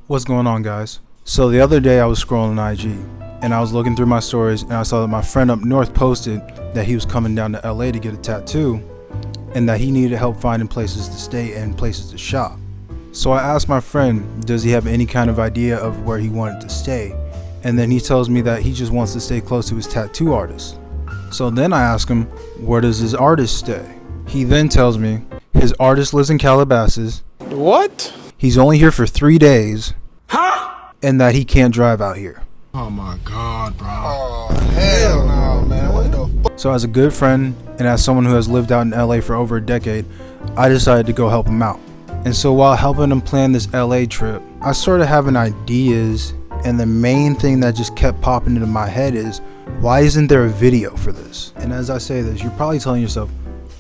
What's going on, guys? So the other day I was scrolling IG and I was looking through my stories and I saw that my friend up north posted that he was coming down to LA to get a tattoo and that he needed help finding places to stay and places to shop. So I asked my friend, does he have any kind of idea of where he wanted to stay? And then he tells me that he just wants to stay close to his tattoo artist. So then I ask him, where does his artist stay? He then tells me his artist lives in Calabasas. What? He's only here for 3 days. Huh? And that he can't drive out here. Oh my god, bro. Oh, hell no, man. What the fuck? So as a good friend and as someone who has lived out in LA for over a decade, I decided to go help him out. And so while helping him plan this LA trip, I started having ideas, and the main thing that just kept popping into my head is, why isn't there a video for this? And as I say this, you're probably telling yourself,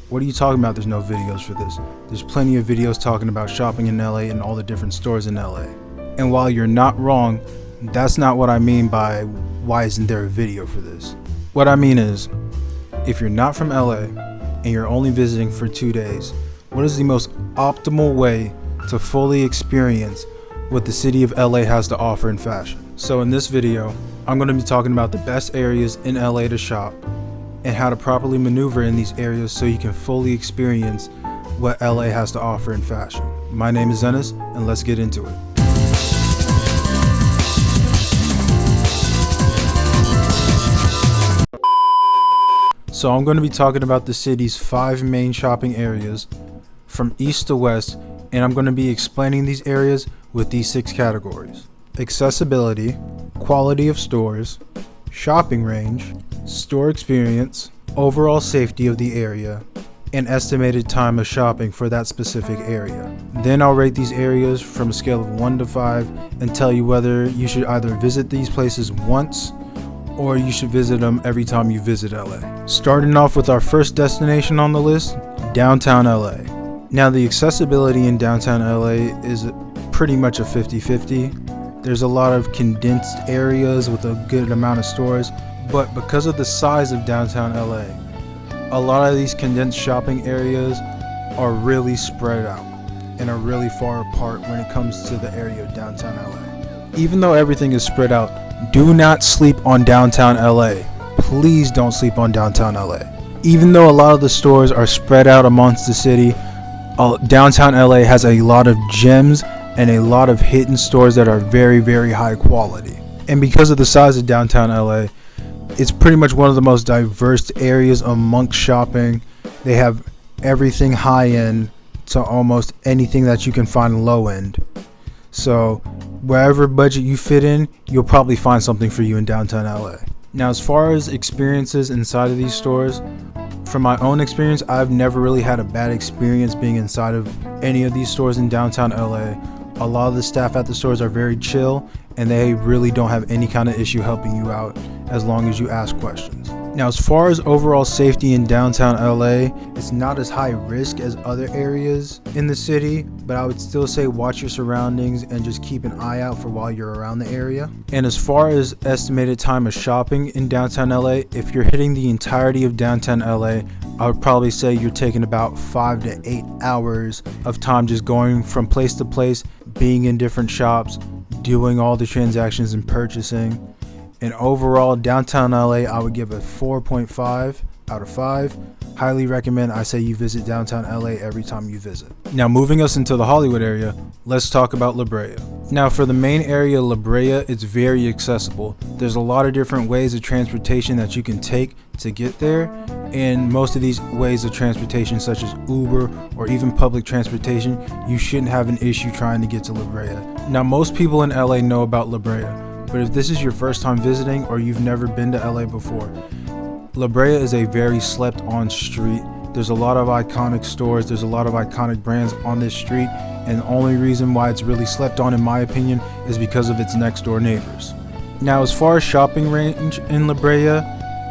what are you talking about? There's no videos for this. There's plenty of videos talking about shopping in LA and all the different stores in LA. And while you're not wrong, that's not what I mean by why isn't there a video for this. What I mean is, if you're not from LA and you're only visiting for 2 days, what is the most optimal way to fully experience what the city of LA has to offer in fashion? So in this video, I'm going to be talking about the best areas in LA to shop and how to properly maneuver in these areas so you can fully experience what LA has to offer in fashion. My name is Zenas, and let's get into it. So I'm going to be talking about the city's 5 main shopping areas from east to west, and I'm going to be explaining these areas with these 6 categories: accessibility, quality of stores, shopping range, store experience, overall safety of the area, and estimated time of shopping for that specific area. Then I'll rate these areas from a scale of 1 to 5 and tell you whether you should either visit these places once or you should visit them every time you visit LA. Starting off with our first destination on the list, downtown LA. Now the accessibility in downtown LA is pretty much a 50-50. There's a lot of condensed areas with a good amount of stores, but because of the size of downtown LA, a lot of these condensed shopping areas are really spread out and are really far apart when it comes to the area of downtown LA. Even though everything is spread out, do not sleep on downtown LA. Please don't sleep on downtown LA. Even though a lot of the stores are spread out amongst the city, downtown LA has a lot of gems and a lot of hidden stores that are very, very high quality. And because of the size of downtown LA, it's pretty much one of the most diverse areas amongst shopping. They have everything high end to almost anything that you can find low end. So wherever budget you fit in, you'll probably find something for you in downtown LA. Now, as far as experiences inside of these stores, from my own experience, I've never really had a bad experience being inside of any of these stores in downtown LA. A lot of the staff at the stores are very chill, and they really don't have any kind of issue helping you out as long as you ask questions. Now, as far as overall safety in downtown LA, it's not as high risk as other areas in the city, but I would still say watch your surroundings and just keep an eye out for while you're around the area. And as far as estimated time of shopping in downtown LA, if you're hitting the entirety of downtown LA, I would probably say you're taking about 5 to 8 hours of time just going from place to place, being in different shops, doing all the transactions and purchasing. And overall, downtown LA, I would give a 4.5 out of 5. Highly recommend. I say you visit downtown LA every time you visit. Now, moving us into the Hollywood area, let's talk about La Brea. Now, for the main area, La Brea, it's very accessible. There's a lot of different ways of transportation that you can take to get there. And most of these ways of transportation, such as Uber or even public transportation, you shouldn't have an issue trying to get to La Brea. Now, most people in LA know about La Brea, but if this is your first time visiting or you've never been to LA before, La Brea is a very slept on street. There's a lot of iconic stores, there's a lot of iconic brands on this street, and the only reason why it's really slept on, in my opinion, is because of its next door neighbors. Now, as far as shopping range in La Brea,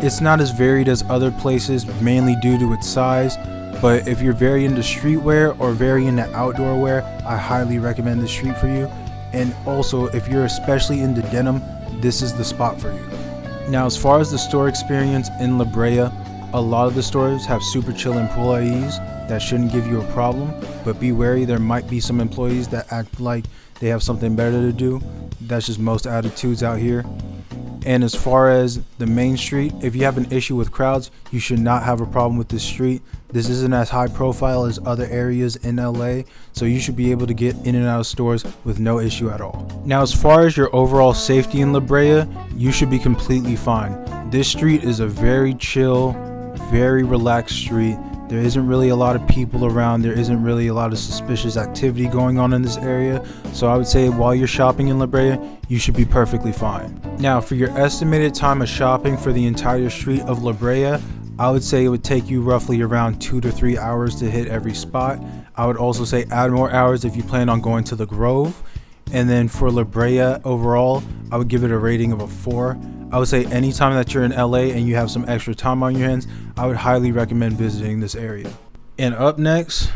it's not as varied as other places, mainly due to its size, but if you're very into streetwear or very into outdoor wear, I highly recommend this street for you. And also, if you're especially into denim, this is the spot for you. Now, as far as the store experience in La Brea, a lot of the stores have super chill employees that shouldn't give you a problem, but be wary, there might be some employees that act like they have something better to do. That's just most attitudes out here. And as far as the main street, if you have an issue with crowds, you should not have a problem with this street. This isn't as high profile as other areas in LA, so you should be able to get in and out of stores with no issue at all. Now, as far as your overall safety in La Brea, you should be completely fine. This street is a very chill, very relaxed street. There isn't really a lot of people around. There isn't really a lot of suspicious activity going on in this area. So I would say while you're shopping in La Brea, you should be perfectly fine. Now, for your estimated time of shopping for the entire street of La Brea, I would say it would take you roughly around 2 to 3 hours to hit every spot. I would also say add more hours if you plan on going to the Grove. And then for La Brea overall, I would give it a rating of a 4. I would say anytime that you're in LA and you have some extra time on your hands, I would highly recommend visiting this area. And up next,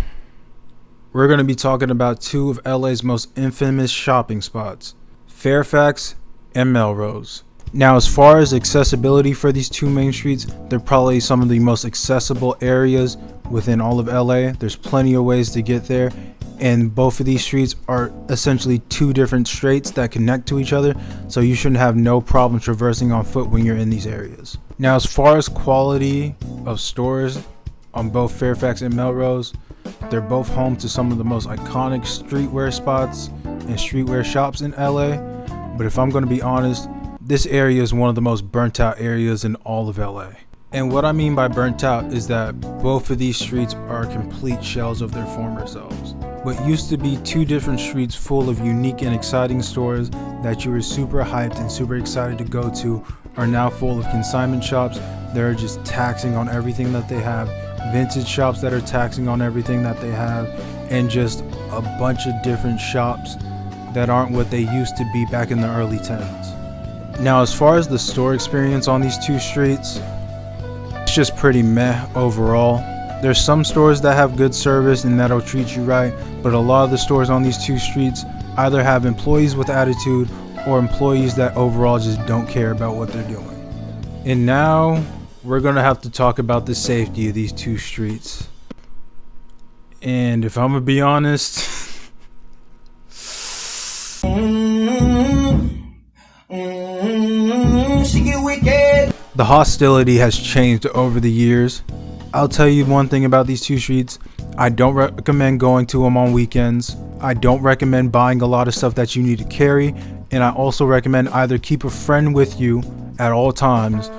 we're going to be talking about two of LA's most infamous shopping spots, FAIRFAX and MELROSE. Now, as far as accessibility for these two main streets, they're probably some of the most accessible areas within all of LA. There's plenty of ways to get there, and both of these streets are essentially two different straights that connect to each other, so you shouldn't have no problem traversing on foot when you're in these areas. Now, as far as quality of stores on both FAIRFAX and MELROSE, they're both home to some of the most iconic streetwear spots and streetwear shops in LA. But if I'm going to be honest, this area is one of the most burnt out areas in all of LA. And what I mean by burnt out is that both of these streets are complete shells of their former selves. What used to be two different streets full of unique and exciting stores that you were super hyped and super excited to go to are now full of consignment shops that are just taxing on everything that they have, vintage shops that are taxing on everything that they have, and just a bunch of different shops that aren't what they used to be back in the early 10s. Now, as far as the store experience on these two streets, it's just pretty meh overall. There's some stores that have good service and that'll treat you right, but a lot of the stores on these two streets either have employees with attitude or employees that overall just don't care about what they're doing. And now we're gonna have to talk about the safety of these two streets. And if I'm gonna be honest, she get wicked. The hostility has changed over the years. I'll tell you one thing about these two streets. I don't recommend going to them on weekends. I don't recommend buying a lot of stuff that you need to carry. And I also recommend either keep a friend with you at all times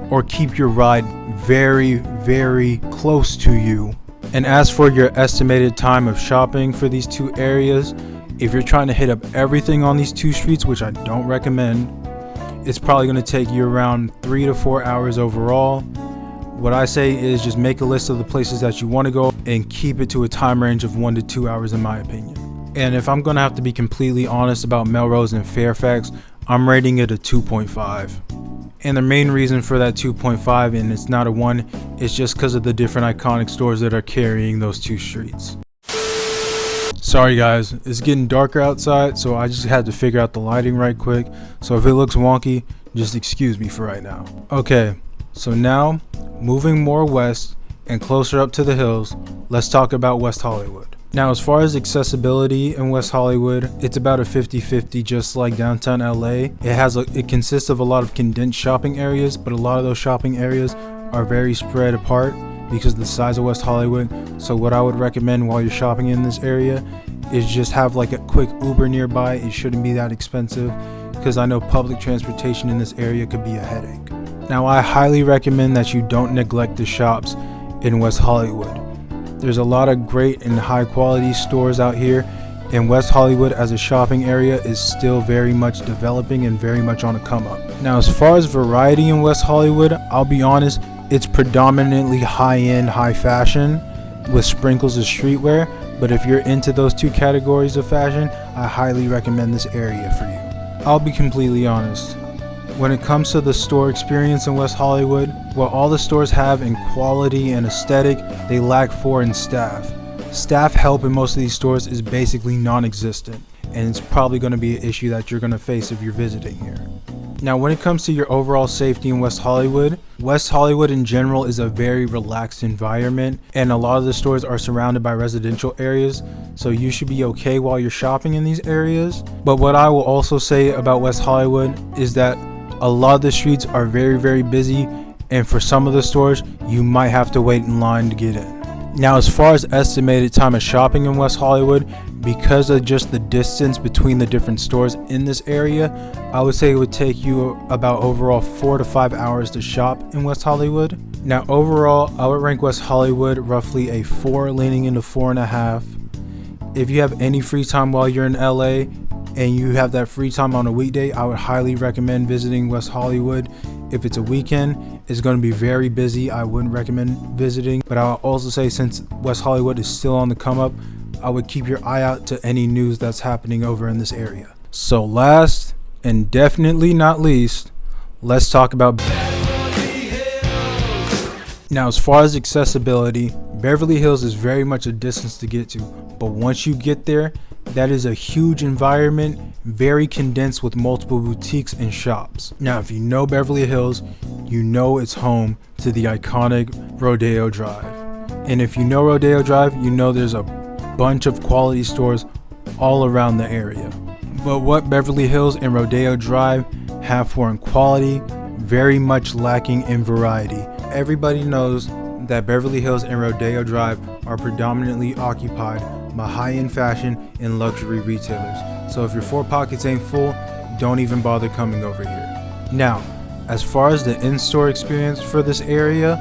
or keep your ride very, very close to you. And as for your estimated time of shopping for these two areas, if you're trying to hit up everything on these two streets, which I don't recommend, it's probably going to take you around 3 to 4 hours overall. What I say is just make a list of the places that you want to go and keep it to a time range of 1 to 2 hours in my opinion. And if I'm going to have to be completely honest about MELROSE and FAIRFAX, I'm rating it a 2.5. And the main reason for that 2.5, and it's not a 1, is just because of the different iconic stores that are carrying those two streets. Sorry guys, it's getting darker outside, so I just had to figure out the lighting right quick. So if it looks wonky, just excuse me for right now. Okay, so now moving more west and closer up to the hills, let's talk about West Hollywood. Now, as far as accessibility in West Hollywood, it's about a 50-50, just like downtown LA. It consists of a lot of condensed shopping areas, but a lot of those shopping areas are very spread apart because of the size of West Hollywood. So what I would recommend while you're shopping in this area is just have like a quick Uber nearby. It shouldn't be that expensive because I know public transportation in this area could be a headache. Now, I highly recommend that you don't neglect the shops in West Hollywood. There's a lot of great and high quality stores out here, and West Hollywood as a shopping area is still very much developing and very much on a come up. Now, as far as variety in West Hollywood, I'll be honest, it's predominantly high-end, high fashion with sprinkles of streetwear, but if you're into those two categories of fashion, I highly recommend this area for you. I'll be completely honest. When it comes to the store experience in West Hollywood, what all the stores have in quality and aesthetic, they lack for in staff. Staff help in most of these stores is basically non-existent, and it's probably going to be an issue that you're going to face if you're visiting here. Now, when it comes to your overall safety in West Hollywood in general is a very relaxed environment, and a lot of the stores are surrounded by residential areas, so you should be okay while you're shopping in these areas. But what I will also say about West Hollywood is that a lot of the streets are very, very busy, and for some of the stores, you might have to wait in line to get in. Now, as far as estimated time of shopping in West Hollywood, because of just the distance between the different stores in this area, I would say it would take you about overall 4 to 5 hours to shop in West Hollywood. Now, overall, I would rank West Hollywood roughly a 4 leaning into 4.5. If you have any free time while you're in LA and you have that free time on a weekday, I would highly recommend visiting West Hollywood. If it's a weekend, it's going to be very busy. I wouldn't recommend visiting, but I'll also say since West Hollywood is still on the come up, I would keep your eye out to any news that's happening over in this area. So last and definitely not least, let's talk about now. As far as accessibility, Beverly Hills is very much a distance to get to, but once you get there, that is a huge environment, very condensed with multiple boutiques and shops. Now, if you know Beverly Hills, you know it's home to the iconic Rodeo Drive. And if you know Rodeo Drive, you know there's a bunch of quality stores all around the area. But what Beverly Hills and Rodeo Drive have for in quality, very much lacking in variety. Everybody knows that Beverly Hills and Rodeo Drive are predominantly occupied by high-end fashion and luxury retailers. So if your 4 pockets ain't full, don't even bother coming over here. Now, as far as the in-store experience for this area,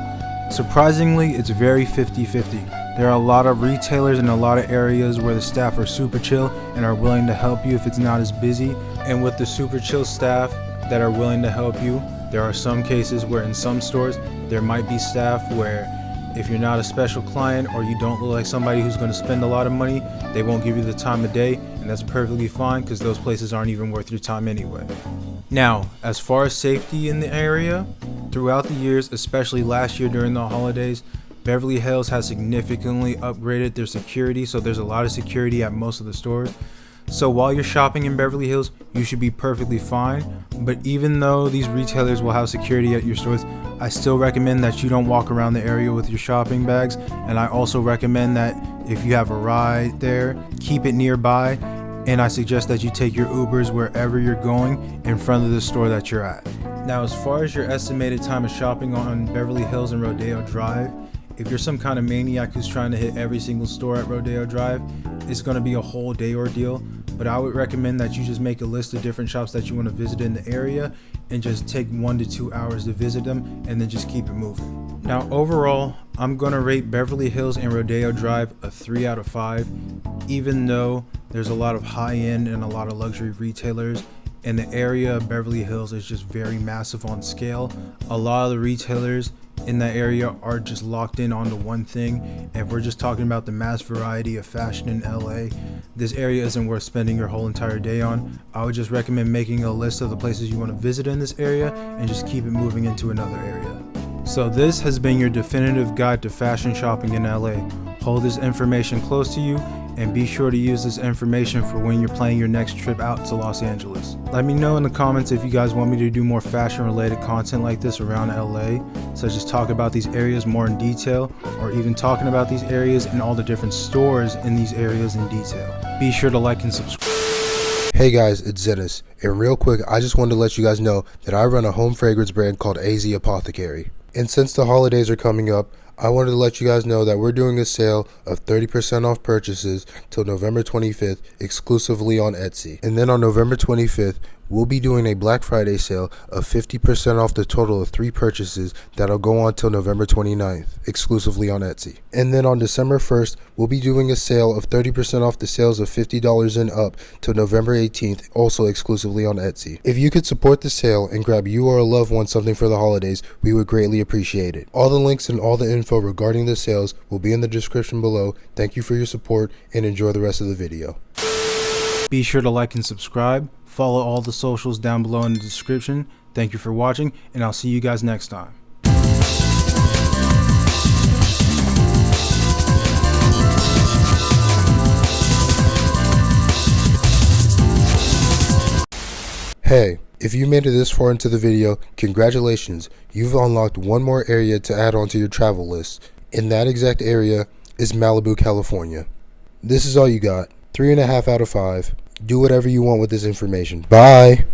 surprisingly, it's very 50-50. There are a lot of retailers in a lot of areas where the staff are super chill and are willing to help you if it's not as busy. And with the super chill staff that are willing to help you, there are some cases where in some stores there might be staff where if you're not a special client or you don't look like somebody who's going to spend a lot of money, they won't give you the time of day, and that's perfectly fine because those places aren't even worth your time anyway. Now, as far as safety in the area, throughout the years, especially last year during the holidays, Beverly Hills has significantly upgraded their security, so there's a lot of security at most of the stores. So while you're shopping in Beverly Hills, you should be perfectly fine. But even though these retailers will have security at your stores, I still recommend that you don't walk around the area with your shopping bags. And I also recommend that if you have a ride there, keep it nearby. And I suggest that you take your Ubers wherever you're going in front of the store that you're at. Now, as far as your estimated time of shopping on Beverly Hills and Rodeo Drive, if you're some kind of maniac who's trying to hit every single store at Rodeo Drive, it's going to be a whole day ordeal. But I would recommend that you just make a list of different shops that you want to visit in the area and just take 1 to 2 hours to visit them and then just keep it moving. Now, overall, I'm going to rate Beverly Hills and Rodeo Drive a 3 out of 5, even though there's a lot of high-end and a lot of luxury retailers. And the area of Beverly Hills is just very massive on scale. A lot of the retailers in that area are just locked in onto one thing. And if we're just talking about the mass variety of fashion in LA, this area isn't worth spending your whole entire day on. I would just recommend making a list of the places you want to visit in this area and just keep it moving into another area. So this has been your definitive guide to fashion shopping in LA. Hold this information close to you and be sure to use this information for when you're planning your next trip out to Los Angeles. Let me know in the comments if you guys want me to do more fashion related content like this around LA, such as talk about these areas more in detail, or even talking about these areas and all the different stores in these areas in detail. Be sure to like and subscribe. Hey guys, it's Zenas, and real quick, I just wanted to let you guys know that I run a home fragrance brand called AZ Apothecary. And since the holidays are coming up, I wanted to let you guys know that we're doing a sale of 30% off purchases till November 25th exclusively on Etsy. And then on November 25th, we'll be doing a Black Friday sale of 50% off the total of 3 purchases that'll go on till November 29th exclusively on Etsy. And then on December 1st, we'll be doing a sale of 30% off the sales of $50 and up till November 18th, also exclusively on Etsy. If you could support the sale and grab you or a loved one something for the holidays, we would greatly appreciate it. All the links and all the info regarding the sales will be in the description below. Thank you for your support and enjoy the rest of the video. Be sure to like and subscribe. Follow all the socials down below in the description. Thank you for watching, and I'll see you guys next time. Hey, If you made it this far into the video, congratulations, you've unlocked one more area to add onto your travel list, and that exact area is Malibu, California. This is all you got, 3.5 out of 5. Do whatever you want with this information. Bye!